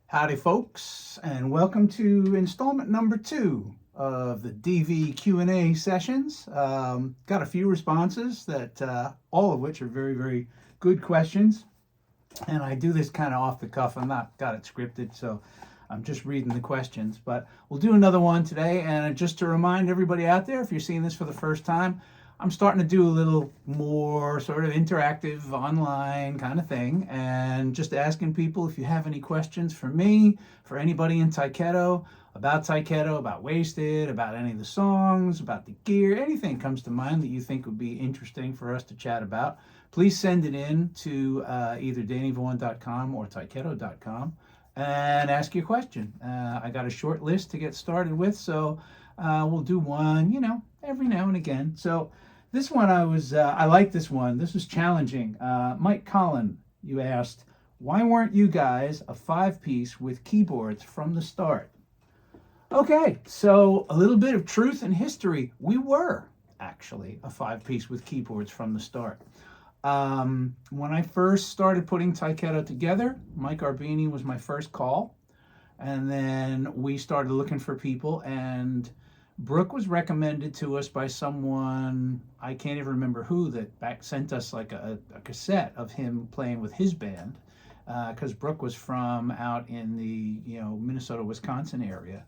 Howdy, folks, and welcome to installment number 2 of the DV Q&A sessions. Got a few responses that all of which are very, very good questions, and I do this kind of off the cuff. I'm not got it scripted, so I'm just reading the questions. But we'll do another one today, and just to remind everybody out there, if you're seeing this for the first time, I'm starting to do a little more sort of interactive online kind of thing, and just asking people if you have any questions for me, for anybody in Tyketto, about Wasted, about any of the songs, about the gear, anything comes to mind that you think would be interesting for us to chat about, please send it in to either dannyvaughan.com or tyketto.com and ask your question. I got a short list to get started with, so we'll do one, every now and again. So this one I like this one. This was challenging. Mike Collin, you asked, why weren't you guys a 5-piece with keyboards from the start? Okay, so a little bit of truth and history. We were actually a 5-piece with keyboards from the start. When I first started putting Tyketto together, Mike Arbini was my first call. And then we started looking for people, and Brooke was recommended to us by someone, I can't even remember who, that back sent us like a cassette of him playing with his band, because Brooke was from out in the Minnesota, Wisconsin area,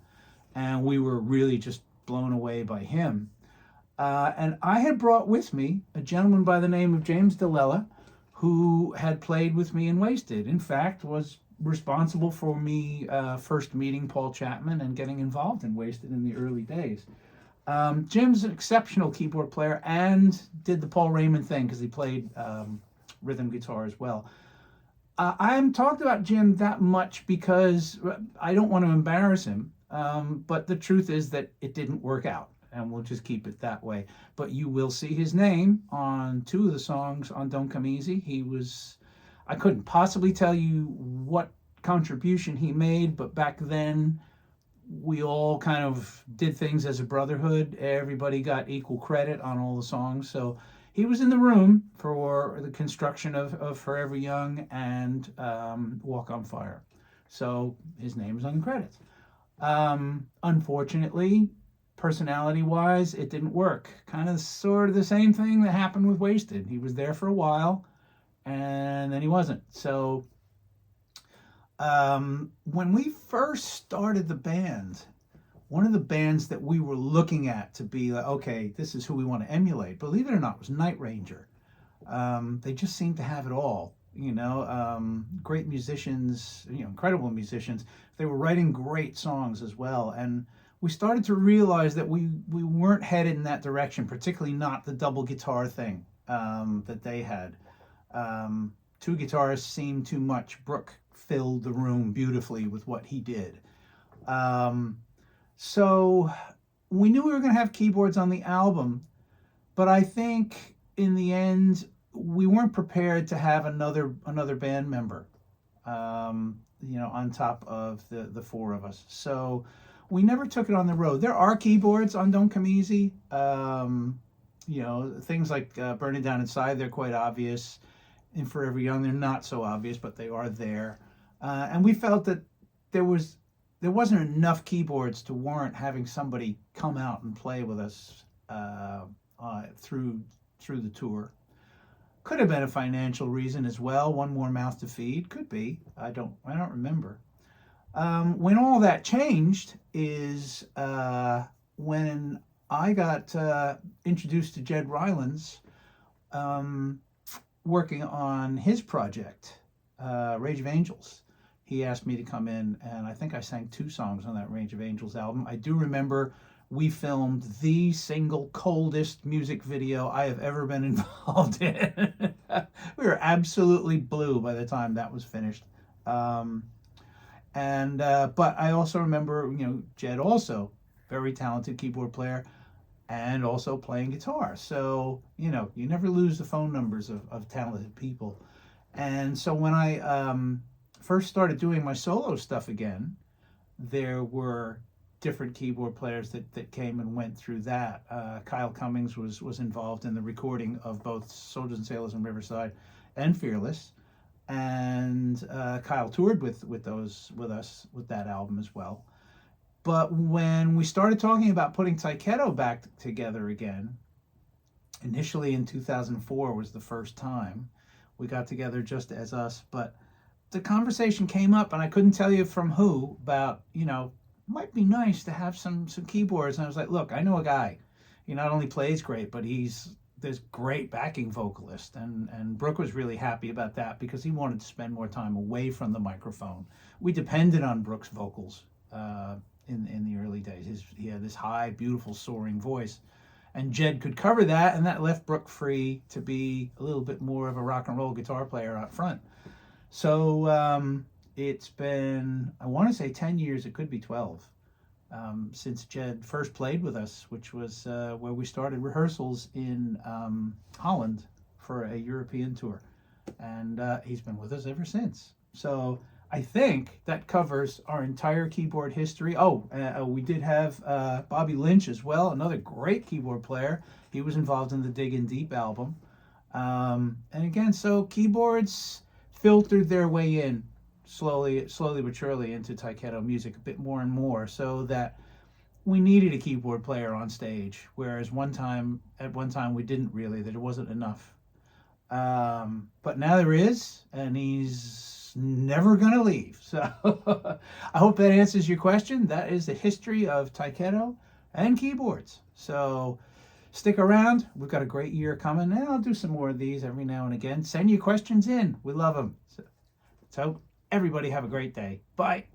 and we were really just blown away by him. And I had brought with me a gentleman by the name of James DeLella, who had played with me in Wasted. In fact, was responsible for me first meeting Paul Chapman and getting involved in Wasted in the early days. Jim's an exceptional keyboard player and did the Paul Raymond thing because he played rhythm guitar as well. I haven't talked about Jim that much because I don't want to embarrass him, but the truth is that it didn't work out, and we'll just keep it that way. But you will see his name on 2 of the songs on Don't Come Easy. I couldn't possibly tell you what contribution he made, but back then we all kind of did things as a brotherhood. Everybody got equal credit on all the songs. So he was in the room for the construction of Forever Young and Walk on Fire. So his name is on the credits. Unfortunately, personality-wise, it didn't work. Kind of sort of the same thing that happened with Wasted. He was there for a while, and then he wasn't. So when we first started the band, one of the bands that we were looking at to be like, okay, this is who we want to emulate, believe it or not, was Night Ranger. They just seemed to have it all. Great musicians, incredible musicians. They were writing great songs as well, and we started to realize that we weren't headed in that direction, particularly not the double guitar thing that they had. 2 guitarists seemed too much. Brooke filled the room beautifully with what he did. So we knew we were going to have keyboards on the album, but I think in the end we weren't prepared to have another band member, on top of the 4 of us. So we never took it on the road. There are keyboards on Don't Come Easy. Things like Burning Down Inside, they're quite obvious. In Forever Young, they're not so obvious, but they are there. And we felt that there wasn't enough keyboards to warrant having somebody come out and play with us through the tour. Could have been a financial reason as well. One more mouth to feed. Could be. I don't remember. When all that changed is when I got introduced to Jed Rylands, working on his project, Rage of Angels. He asked me to come in, and I think I sang 2 songs on that Rage of Angels album. I do remember we filmed the single coldest music video I have ever been involved in. We were absolutely blue by the time that was finished. But I also remember, Jed also, very talented keyboard player, and also playing guitar. So, you never lose the phone numbers of talented people. And so when I first started doing my solo stuff again, there were different keyboard players that came and went through that. Kyle Cummings was involved in the recording of both Soldiers and Sailors in Riverside and Fearless. and Kyle toured with us with that album as well. But when we started talking about putting Tyketto back together again, initially in 2004 was the first time we got together just as us, but the conversation came up, and I couldn't tell you from who, about, might be nice to have some keyboards. And I was like, look, I know a guy. He not only plays great, but he's this great backing vocalist. And Brooke was really happy about that because he wanted to spend more time away from the microphone. We depended on Brooke's vocals in the early days. He had this high, beautiful, soaring voice. And Jed could cover that, and that left Brooke free to be a little bit more of a rock and roll guitar player out front. So it's been, I want to say 10 years, it could be 12, since Jed first played with us, which was where we started rehearsals in Holland for a European tour. And he's been with us ever since. So I think that covers our entire keyboard history. We did have Bobby Lynch as well, another great keyboard player. He was involved in the Diggin' Deep album. And again, so keyboards filtered their way in slowly but surely into Tyketto music a bit more and more, so that we needed a keyboard player on stage, whereas at one time we didn't really, that it wasn't enough. But now there is, and he's never gonna leave. So I hope that answers your question. That is the history of Tyketto and keyboards. So stick around. We've got a great year coming, and I'll do some more of these every now and again. Send your questions in. We love them. So everybody have a great day. Bye.